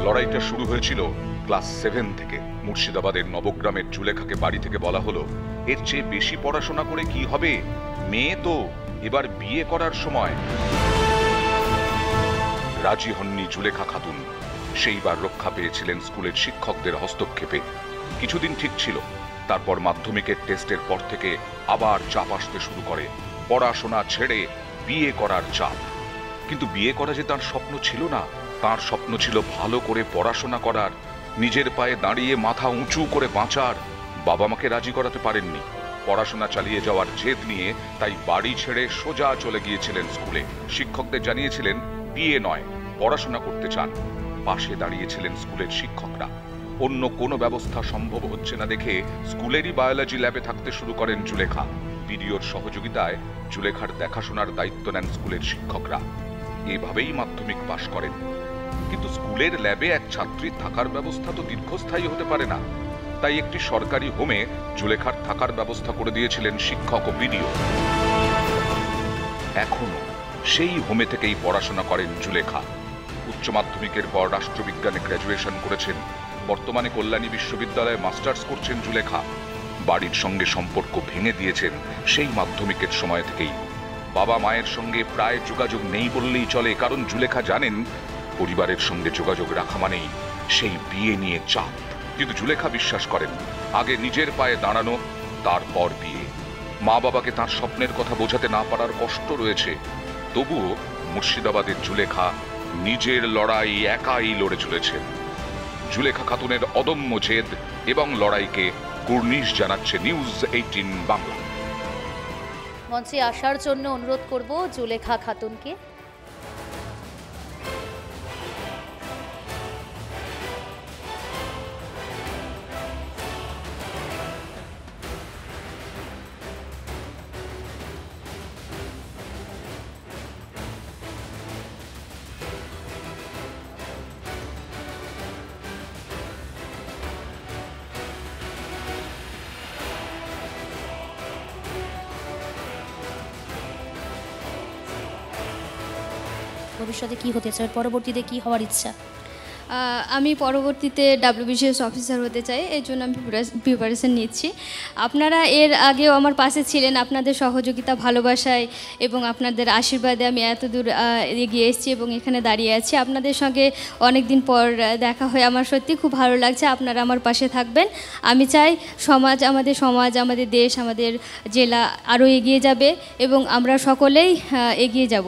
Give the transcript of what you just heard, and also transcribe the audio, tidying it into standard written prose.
লড়াইটা শুরু হয়েছিল ক্লাস 7 থেকে। মুর্শিদাবাদের নবগ্রামের জুলেখাকে বাড়ি থেকে বলা হলো, এর চেয়ে বেশি পড়াশোনা করে কি হবে, মেয়ে তো, এবার বিয়ে করার সময়। রাজি হননি জুলেখা খাতুন। সেইবার রক্ষা পেয়েছিলেন স্কুলের শিক্ষকদের হস্তক্ষেপে। কিছুদিন ঠিক ছিল, তারপর মাধ্যমিকের টেস্টের পর থেকে আবার চাপ আসতে শুরু করে। পড়াশোনা ছেড়ে বিয়ে করার চাপ। কিন্তু বিয়ে করা যে তার স্বপ্ন ছিল না, তার স্বপ্ন ছিল ভালো করে পড়াশোনা করার, নিজের পায়ে দাঁড়িয়ে মাথা উঁচু করে বাঁচার। বাবা মাকে রাজি করাতে পারেননি। পড়াশোনা চালিয়ে যাওয়ার জেদ নিয়ে তাই বাড়ি ছেড়ে সোজা চলে গিয়েছিলেন স্কুলে। শিক্ষকদের জানিয়েছিলেন বিয়ে নয়, পড়াশোনা করতে চান। পাশে দাঁড়িয়েছিলেন স্কুলের শিক্ষকরা। অন্য কোনো ব্যবস্থা সম্ভব হচ্ছে না দেখে স্কুলেরই বায়োলজি ল্যাবে থাকতে শুরু করেন জুলেখা। বিডিওর সহযোগিতায় জুলেখার দেখাশোনার দায়িত্ব নেন স্কুলের শিক্ষকরা। এভাবেই মাধ্যমিক পাশ করেন। কিন্তু স্কুলের ল্যাবে এক ছাত্রীর থাকার ব্যবস্থা তো দীর্ঘস্থায়ী হতে পারে না। তাই একটি সরকারি হোমে জুলেখার থাকার ব্যবস্থা করে দিয়েছিলেন শিক্ষক ও বিডিও। এখনো সেই হোমে থেকেই পড়াশোনা করেন জুলেখা। উচ্চ মাধ্যমিকের পর রাষ্ট্রবিজ্ঞানে গ্র্যাজুয়েশন করেছেন। বর্তমানে কল্যাণী বিশ্ববিদ্যালয়ে মাস্টার্স করছেন জুলেখা। বাড়ির সঙ্গে সম্পর্ক ভেঙে দিয়েছেন সেই মাধ্যমিকের সময় থেকেই। বাবা মায়ের সঙ্গে প্রায় যোগাযোগ নেই বললেই চলে, কারণ জুলেখা জানেন পরিবারের সঙ্গে যোগাযোগ রাখা মানেই সেই বিয়ে নিয়ে চাপ। কিন্তু জুলেখা বিশ্বাস করেন আগে নিজের পায়ে দাঁড়ানো, তারপর বিয়ে। মা বাবাকে তার স্বপ্নের কথা বোঝাতে না পারার কষ্ট রয়েছে। তবুও মুর্শিদাবাদের জুলেখা নিজের লড়াই একাই লড়ে চলেছেন। জুলেখা খাতুনের অদম্য জেদ এবং লড়াইকে কুর্নিশ জানাচ্ছে নিউজ 18 বাংলা। মঞ্চে আসার জন্য অনুরোধ করব জুলেখা খাতুনকে। ভবিষ্যতে কি হতে চাই, পরবর্তীতে কি হওয়ার ইচ্ছা? আমি পরবর্তীতে WBCS অফিসার হতে চাই, এই জন্য আমি প্রিপারেশন নিচ্ছি। আপনারা এর আগেও আমার পাশে ছিলেন, আপনাদের সহযোগিতা, ভালোবাসায় এবং আপনাদের আশীর্বাদে আমি এত দূর এগিয়ে এসেছি এবং এখানে দাঁড়িয়ে আছি। আপনাদের সঙ্গে অনেক দিন পর দেখা হয়ে আমার সত্যি খুব ভালো লাগছে। আপনারা আমার পাশে থাকবেন। আমি চাই আমাদের দেশ, আমাদের জেলা আরও এগিয়ে যাবে এবং আমরা সকলেই এগিয়ে যাব।